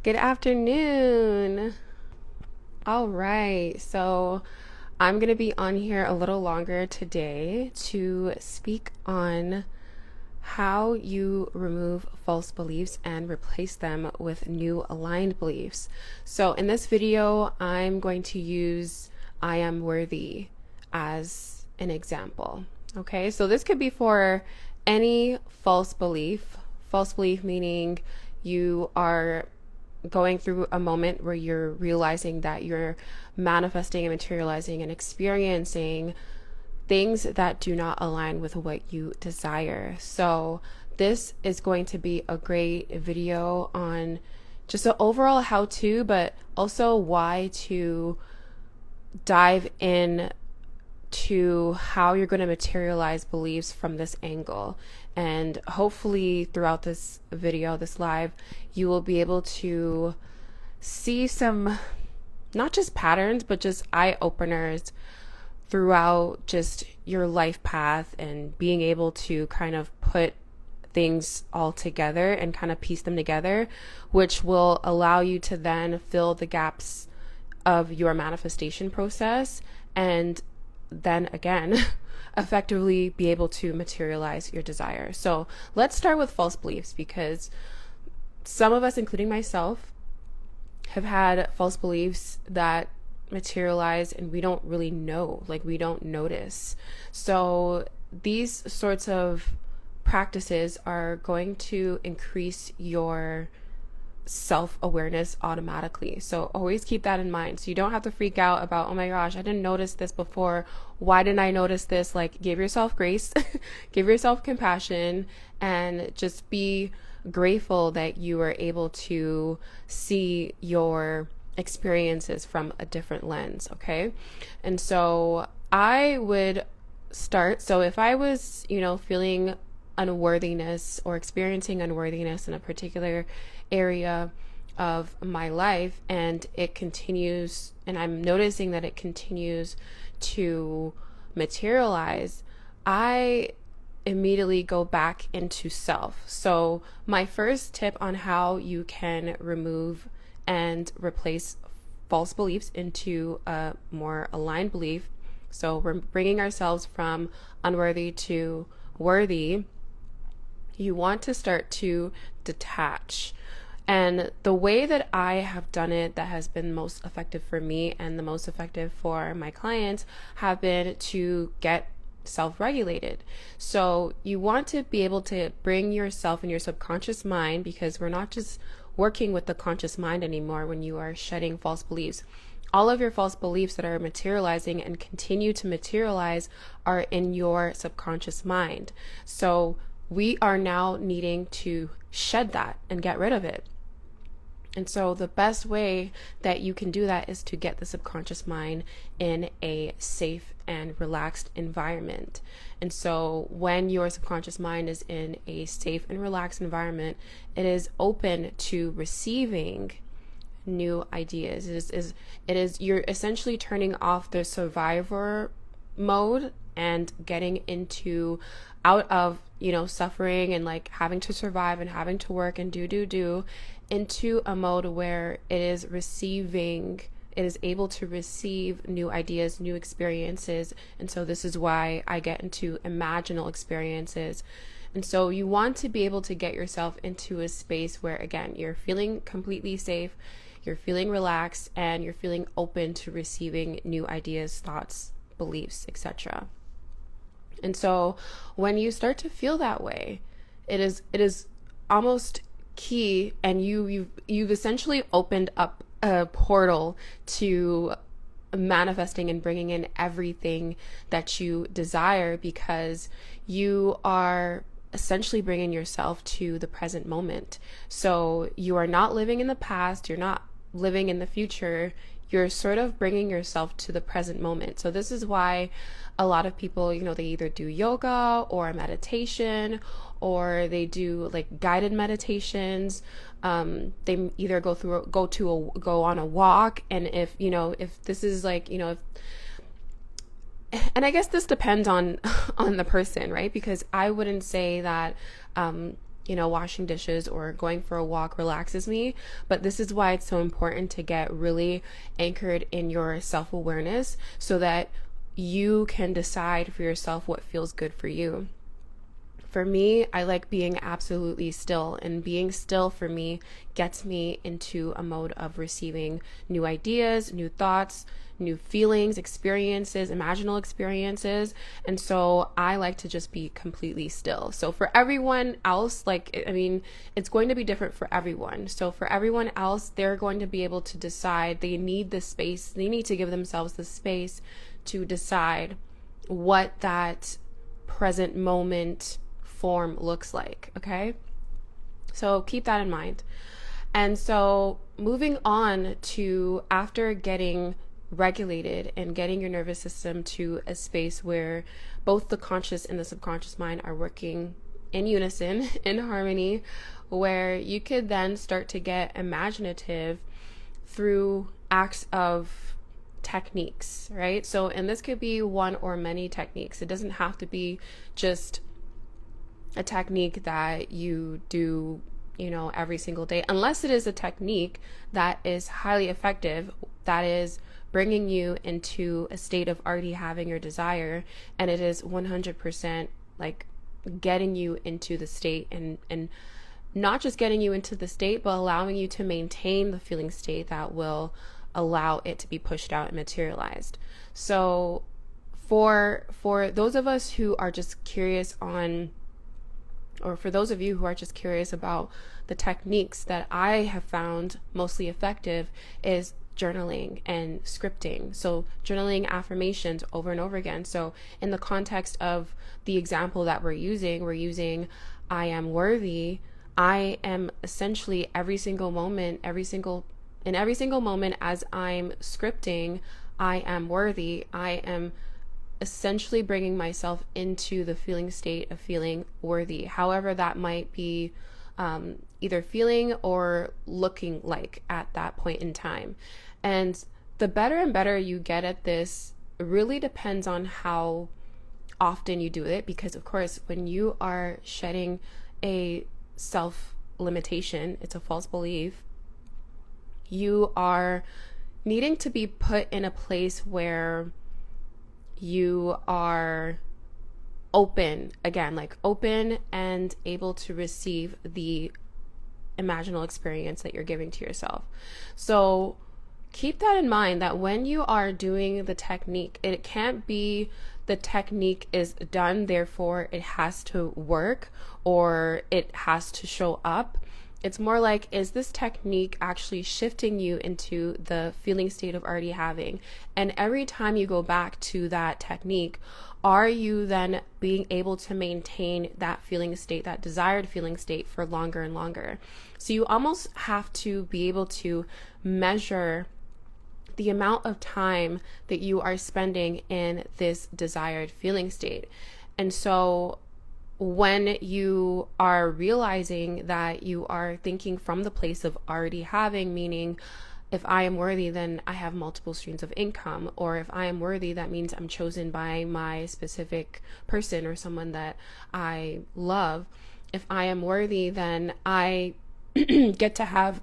Good afternoon. All right, so I'm going to be on here a little longer today to speak on how you remove false beliefs and replace them with new aligned beliefs. So, in this video, I'm going to use I am worthy as an example. Okay, so this could be for any false belief meaning you are going through a moment where you're realizing that you're manifesting and materializing and experiencing things that do not align with what you desire. So, this is going to be a great video on just an overall how to, but also why to dive in to how you're going to materialize beliefs from this angle. And hopefully, throughout this video, this live, you will be able to see some not just patterns, but just eye openers throughout just your life path and being able to kind of put things all together and kind of piece them together, which will allow you to then fill the gaps of your manifestation process and then again effectively be able to materialize your desire. So let's start with false beliefs, because some of us, including myself, have had false beliefs that materialize and we don't really know, like we don't notice. So these sorts of practices are going to increase your self-awareness automatically. So always keep that in mind. So you don't have to freak out about, oh my gosh, I didn't notice this before. Why didn't I notice this? Like, give yourself grace, give yourself compassion, and just be grateful that you were able to see your experiences from a different lens. Okay. And so I would start. So if I was, feeling unworthiness or experiencing unworthiness in a particular area of my life, and it continues, and I'm noticing that it continues to materialize, I immediately go back into self. So my first tip on how you can remove and replace false beliefs into a more aligned belief, so we're bringing ourselves from unworthy to worthy, you want to start to detach. And the way that I have done it that has been most effective for me and the most effective for my clients have been to get self-regulated. So you want to be able to bring yourself and your subconscious mind, because we're not just working with the conscious mind anymore when you are shedding false beliefs. All of your false beliefs that are materializing and continue to materialize are in your subconscious mind. So we are now needing to shed that and get rid of it. And so the best way that you can do that is to get the subconscious mind in a safe and relaxed environment. And so when your subconscious mind is in a safe and relaxed environment, it is open to receiving new ideas. You're essentially turning off the survivor mode and getting into out of suffering and like having to survive and having to work and do into a mode where it is able to receive new ideas, new experiences. And so this is why I get into imaginal experiences. And so you want to be able to get yourself into a space where, again, you're feeling completely safe, you're feeling relaxed, and you're feeling open to receiving new ideas, thoughts, beliefs, etc. And so when you start to feel that way, it is almost key, and you've essentially opened up a portal to manifesting and bringing in everything that you desire, because you are essentially bringing yourself to the present moment. So you are not living in the past, you're not living in the future, you're sort of bringing yourself to the present moment. So this is why a lot of people, they either do yoga or meditation, or they do like guided meditations. They either go on a walk, and if this is like, and I guess this depends on the person, right? Because I wouldn't say that washing dishes or going for a walk relaxes me. But this is why it's so important to get really anchored in your self-awareness so that you can decide for yourself what feels good for you. For me, I like being absolutely still, and being still for me gets me into a mode of receiving new ideas, new thoughts, new feelings, experiences, imaginal experiences. And so I like to just be completely still. So for everyone else, it's going to be different for everyone. So for everyone else, they're going to be able to decide. They need the space, they need to give themselves the space to decide what that present moment form looks like. Okay, so keep that in mind. And so moving on to, after getting regulated and getting your nervous system to a space where both the conscious and the subconscious mind are working in unison, in harmony, where you could then start to get imaginative through acts of techniques, right? So, and this could be one or many techniques. It doesn't have to be just a technique that you do, every single day, unless it is a technique that is highly effective, that is bringing you into a state of already having your desire, and it is 100% like getting you into the state, and not just getting you into the state, but allowing you to maintain the feeling state that will allow it to be pushed out and materialized. So for those of us who are just curious on, or for those of you who are just curious about the techniques that I have found mostly effective, is journaling and scripting. So journaling affirmations over and over again. So in the context of the example that we're using I am worthy. I am essentially every single moment as I'm scripting, I am worthy. I am essentially bringing myself into the feeling state of feeling worthy, however that might be either feeling or looking like at that point in time. And the better and better you get at this really depends on how often you do it, because of course when you are shedding a self limitation, it's a false belief, you are needing to be put in a place where you are open, again, like open and able to receive the imaginal experience that you're giving to yourself. So keep that in mind, that when you are doing the technique, it can't be the technique is done, therefore it has to work or it has to show up. It's more like, is this technique actually shifting you into the feeling state of already having? And every time you go back to that technique, are you then being able to maintain that feeling state, that desired feeling state, for longer and longer? So you almost have to be able to measure the amount of time that you are spending in this desired feeling state. And so when you are realizing that you are thinking from the place of already having, meaning if I am worthy, then I have multiple streams of income, or if I am worthy, that means I'm chosen by my specific person or someone that I love. If I am worthy, then I get to have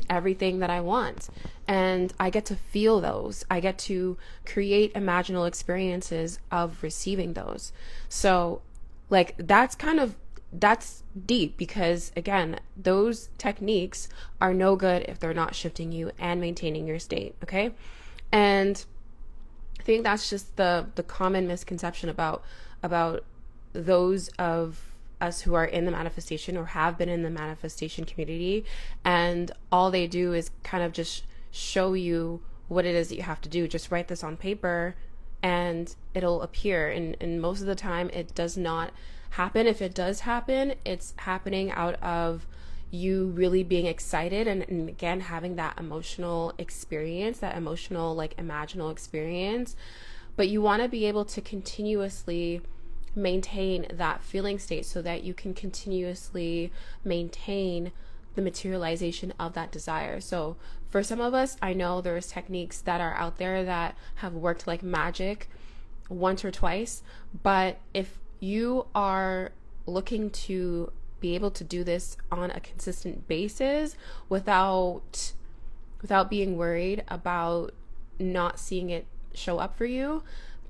everything that I want, and I get to feel those. I get to create imaginal experiences of receiving those. So like that's deep, because again, those techniques are no good if they're not shifting you and maintaining your state. Okay. And I think that's just the common misconception about those of us who are in the manifestation or have been in the manifestation community, and all they do is kind of just show you what it is that you have to do. Just write this on paper and it'll appear, and most of the time it does not happen. If it does happen, it's happening out of you really being excited and again having that emotional experience, that emotional like imaginal experience. But you want to be able to continuously maintain that feeling state so that you can continuously maintain the materialization of that desire. So for some of us, I know there's techniques that are out there that have worked like magic once or twice, but if you are looking to be able to do this on a consistent basis without being worried about not seeing it show up for you,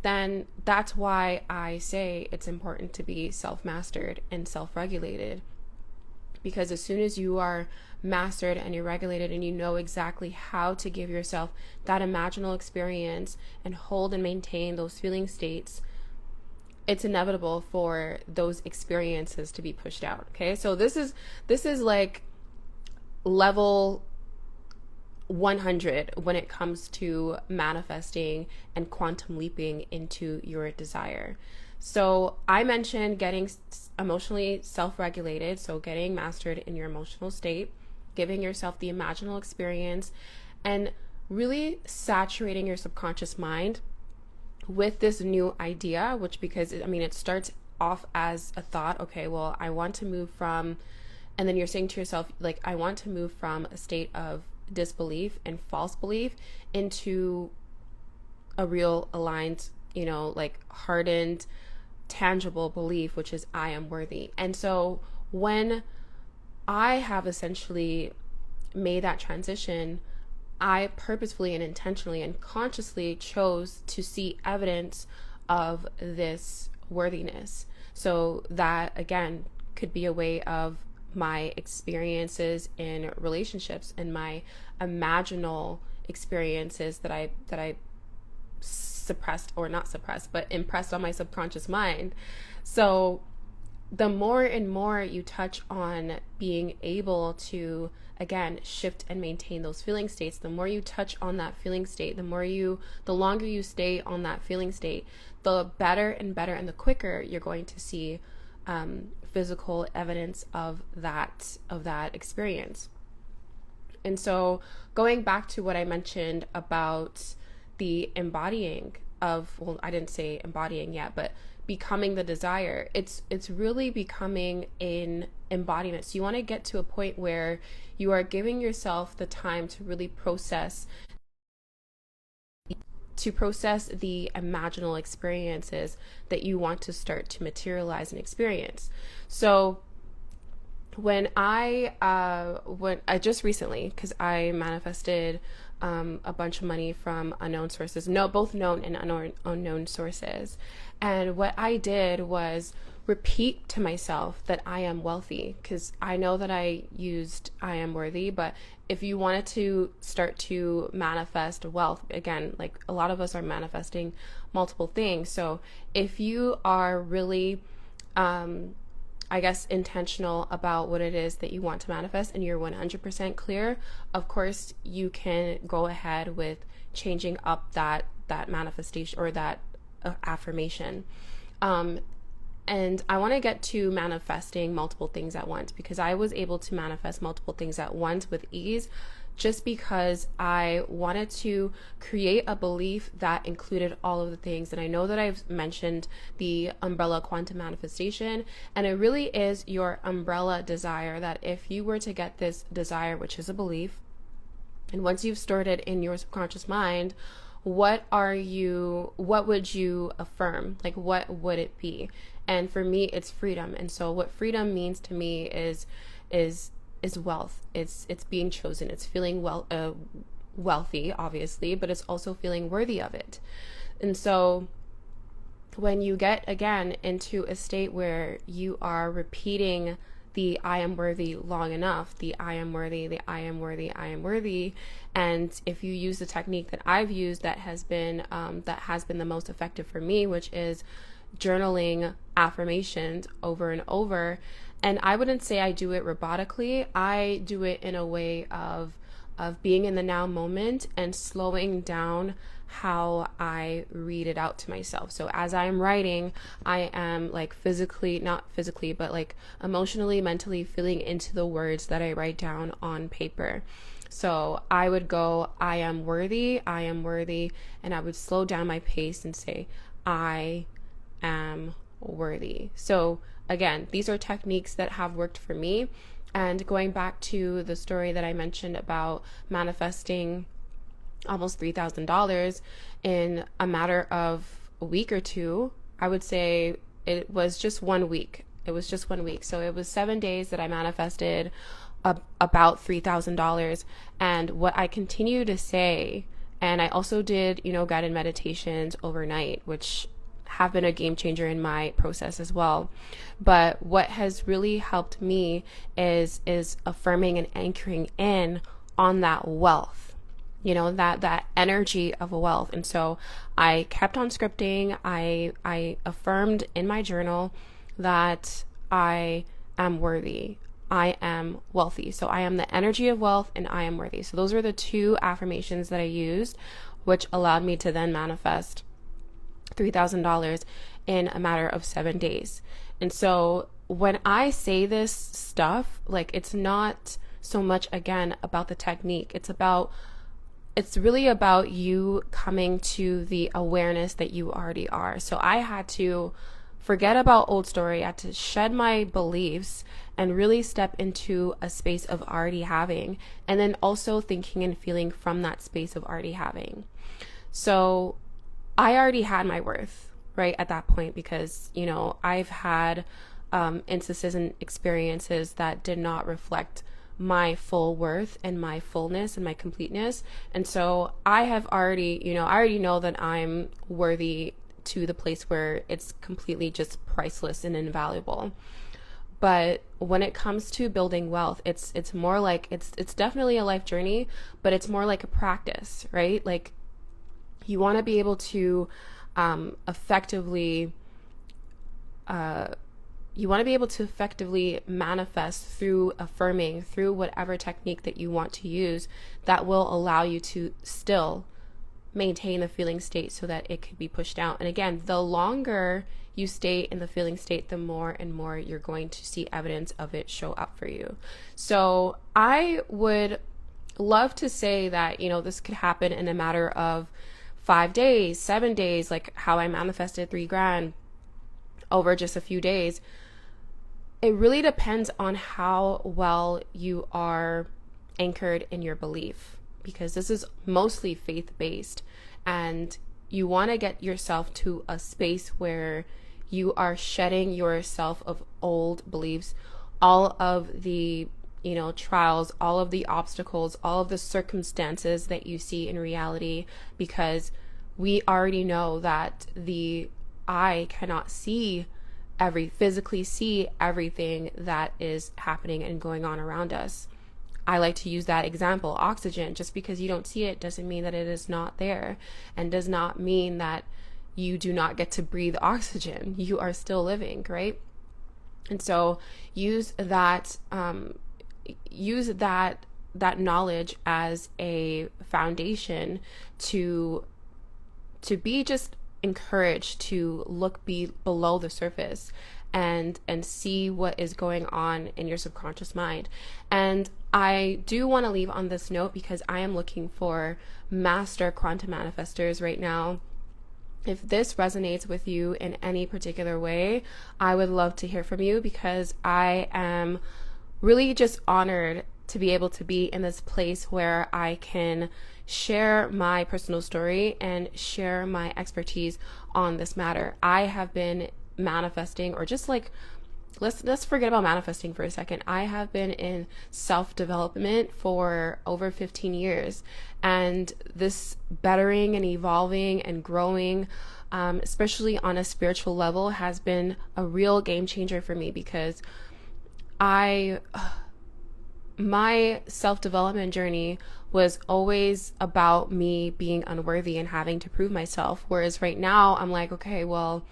then that's why I say it's important to be self-mastered and self-regulated. Because as soon as you are mastered and you're regulated and you know exactly how to give yourself that imaginal experience and hold and maintain those feeling states, it's inevitable for those experiences to be pushed out. Okay, so this is like level 100 when it comes to manifesting and quantum leaping into your desire. So I mentioned getting emotionally self-regulated, so getting mastered in your emotional state, giving yourself the imaginal experience, and really saturating your subconscious mind with this new idea, which, because I mean, it starts off as a thought. Okay, well, I want to move from, and then you're saying to yourself, like, I want to move from a state of disbelief and false belief into a real aligned, like hardened, tangible belief, which is I am worthy. And so when I have essentially made that transition, I purposefully and intentionally and consciously chose to see evidence of this worthiness. So that, again, could be a way of my experiences in relationships and my imaginal experiences that I suppressed, or not suppressed, but impressed on my subconscious mind. So the more and more you touch on being able to, again, shift and maintain those feeling states, the more you touch on that feeling state, the longer you stay on that feeling state, the better and better and the quicker you're going to see physical evidence of that experience. And so going back to what I mentioned about the embodying of, well, I didn't say embodying yet, but becoming the desire, it's really becoming an embodiment. So you want to get to a point where you are giving yourself the time to really process the imaginal experiences that you want to start to materialize and experience. So when I just recently, because I manifested a bunch of money from unknown sources, both known and unknown sources. And what I did was repeat to myself that I am wealthy, because I know that I used I am worthy, but if you wanted to start to manifest wealth, again, like a lot of us are manifesting multiple things. So if you are really, I guess, intentional about what it is that you want to manifest and you're 100% clear, of course, you can go ahead with changing up that manifestation or that affirmation. And I want to get to manifesting multiple things at once, because I was able to manifest multiple things at once with ease, just because I wanted to create a belief that included all of the things. And I know that I've mentioned the umbrella quantum manifestation, and it really is your umbrella desire, that if you were to get this desire, which is a belief, and once you've stored it in your subconscious mind, what would you affirm? Like, what would it be? And for me, it's freedom. And so what freedom means to me is wealth. It's being chosen. It's feeling wealthy, obviously, but it's also feeling worthy of it. And so when you get, again, into a state where you are repeating the I am worthy long enough, the I am worthy, the I am worthy, I am worthy, and if you use the technique that I've used that has been the most effective for me, which is journaling affirmations over and over. And I wouldn't say I do it robotically. I do it in a way of being in the now moment and slowing down how I read it out to myself. So as I'm writing, I am like not physically, but like emotionally, mentally feeling into the words that I write down on paper. So I would go, I am worthy, and I would slow down my pace and say, I am worthy. So again, these are techniques that have worked for me. And going back to the story that I mentioned about manifesting almost $3,000 in a matter of a week or two, I would say it was just 1 week. It was just 1 week. So it was 7 days that I manifested about $3,000. And what I continue to say, and I also did, guided meditations overnight, which have been a game changer in my process as well. But what has really helped me is affirming and anchoring in on that wealth, that energy of wealth. And so I kept on scripting. I affirmed in my journal that I am worthy, I am wealthy. So I am the energy of wealth and I am worthy. So those were the two affirmations that I used, which allowed me to then manifest $3,000 in a matter of 7 days. And so when I say this stuff, like, it's not so much, again, about the technique. It's really about you coming to the awareness that you already are. So I had to forget about old story. I had to shed my beliefs and really step into a space of already having, and then also thinking and feeling from that space of already having. So I already had my worth, right, at that point, because, I've had instances and experiences that did not reflect my full worth and my fullness and my completeness. And so I have already, I already know that I'm worthy to the place where it's completely just priceless and invaluable. But when it comes to building wealth, it's more like, it's definitely a life journey, but it's more like a practice, right? Like, you want to be able to effectively manifest through affirming, through whatever technique that you want to use that will allow you to still maintain the feeling state so that it could be pushed out. And again, the longer you stay in the feeling state, the more and more you're going to see evidence of it show up for you. So I would love to say that, this could happen in a matter of 5 days, 7 days, like how I manifested $3,000 over just a few days. It really depends on how well you are anchored in your belief, because this is mostly faith-based, and you want to get yourself to a space where you are shedding yourself of old beliefs, all of the trials, all of the obstacles, all of the circumstances that you see in reality, because we already know that the eye cannot physically see everything that is happening and going on around us. I like to use that example, oxygen. Just because you don't see it doesn't mean that it is not there, and does not mean that you do not get to breathe oxygen. You are still living, right? And so use that knowledge as a foundation to be just encouraged to look below the surface and see what is going on in your subconscious mind. And I do want to leave on this note, because I am looking for master quantum manifestors right now. If this resonates with you in any particular way, I would love to hear from you, because I am really just honored to be able to be in this place where I can share my personal story and share my expertise on this matter. I have been manifesting, or just like, let's forget about manifesting for a second. I have been in self-development for over 15 years, and this bettering and evolving and growing, especially on a spiritual level, has been a real game changer for me, because my self-development journey was always about me being unworthy and having to prove myself. Whereas right now I'm like, okay, well,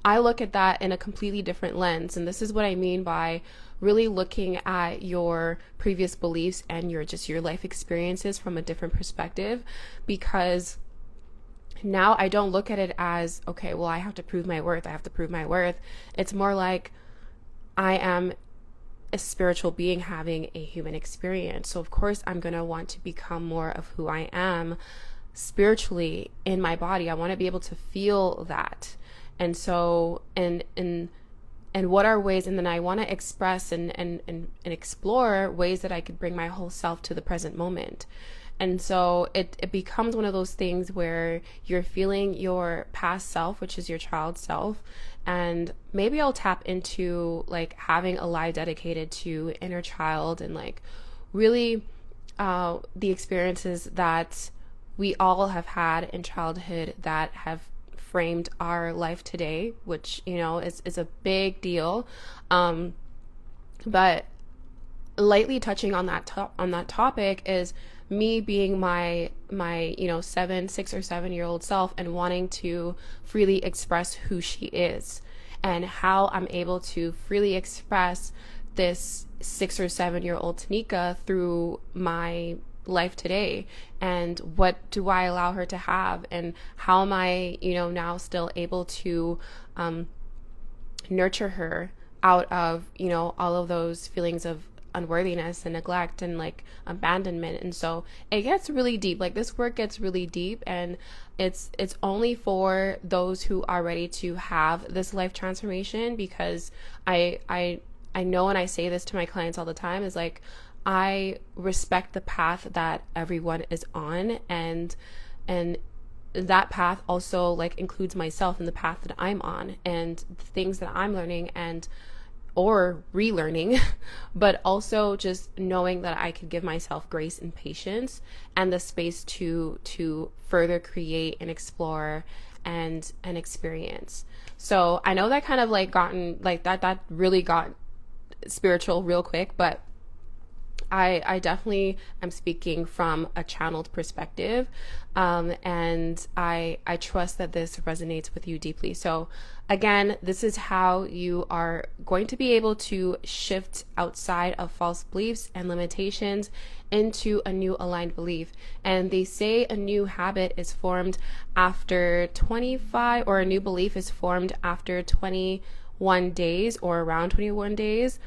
I look at that in a completely different lens. And this is what I mean by really looking at your previous beliefs and your life experiences from a different perspective. Because now I don't look at it as, okay, well, I have to prove my worth. It's more like, I am a spiritual being having a human experience. So of course I'm going to want to become more of who I am spiritually in my body. I want to be able to feel that. And so, and what are ways, and then I want to express and explore ways that I could bring my whole self to the present moment. And so it becomes one of those things where you're feeling your past self, which is your child self. And maybe I'll tap into like having a live dedicated to inner child and like really the experiences that we all have had in childhood that have framed our life today, which, you know, is a big deal. But lightly touching on that topic is me being my 6 or 7 year old self and wanting to freely express who she is and how I'm able to freely express this 6 or 7 year old Tanika through my life today, and what do I allow her to have, and how am I now still able to nurture her out of all of those feelings of unworthiness and neglect and like abandonment. And so it gets really deep. Like this work gets really deep, and it's only for those who are ready to have this life transformation, because I know, and I say this to my clients all the time, is like, I respect the path that everyone is on, and that path also like includes myself and the path that I'm on and the things that I'm learning and or relearning, but also just knowing that I can give myself grace and patience and the space to further create and explore and experience. So I know that kind of like gotten like that really got spiritual real quick, but I definitely am speaking from a channeled perspective, and I trust that this resonates with you deeply. So again, this is how you are going to be able to shift outside of false beliefs and limitations into a new aligned belief. And they say a new habit is formed after 25, or a new belief is formed after 21 days or around 21 days.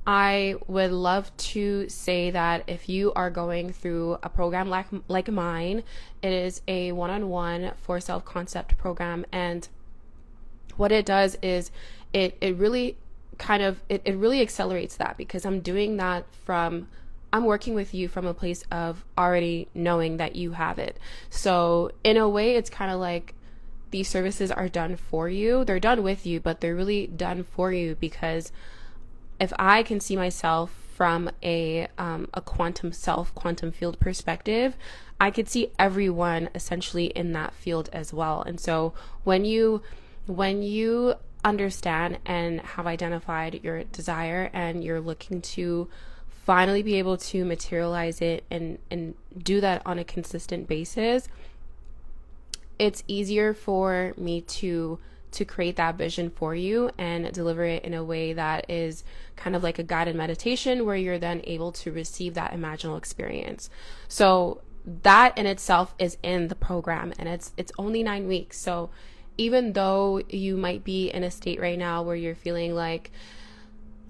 I would love to say that if you are going through a program like mine, it is a one-on-one for self-concept program. And what it does is it really it really accelerates that, because I'm doing that I'm working with you from a place of already knowing that you have it. So in a way, it's kind of like these services are done for you. They're done with you, but they're really done for you, because if I can see myself from a quantum field perspective, I could see everyone essentially in that field as well. And so when you understand and have identified your desire, and you're looking to finally be able to materialize it and do that on a consistent basis, it's easier for me to create that vision for you and deliver it in a way that is kind of like a guided meditation, where you're then able to receive that imaginal experience. So that in itself is in the program, and it's only 9 weeks. So even though you might be in a state right now where you're feeling like,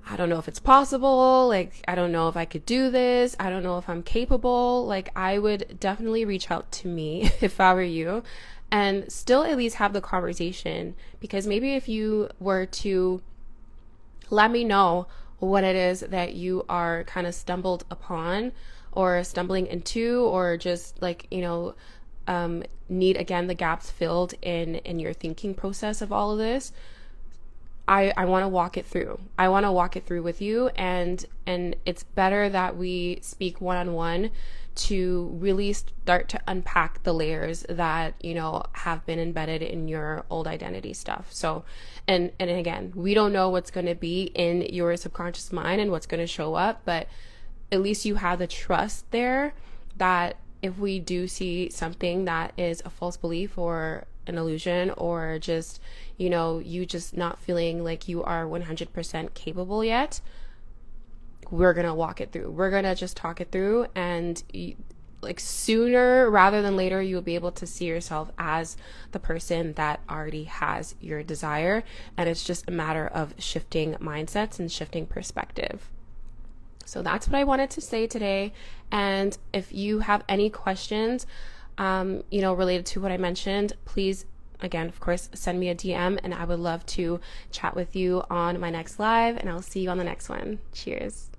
I don't know if it's possible, like, I don't know if I could do this, I don't know if I'm capable, like, I would definitely reach out to me if I were you, and still at least have the conversation. Because maybe if you were to let me know what it is that you are kind of stumbled upon or stumbling into, or just like, need again the gaps filled in your thinking process of all of this, I want to walk it through. I want to walk it through with you, and it's better that we speak one-on-one to really start to unpack the layers that have been embedded in your old identity stuff. So and again, we don't know what's going to be in your subconscious mind and what's going to show up, but at least you have the trust there that if we do see something that is a false belief or an illusion, or just you just not feeling like you are 100% capable yet, we're gonna walk it through. We're gonna just talk it through, and like sooner rather than later, you'll be able to see yourself as the person that already has your desire. And it's just a matter of shifting mindsets and shifting perspective. So that's what I wanted to say today. And if you have any questions, related to what I mentioned, please, again, of course, send me a DM, and I would love to chat with you on my next live, and I'll see you on the next one. Cheers.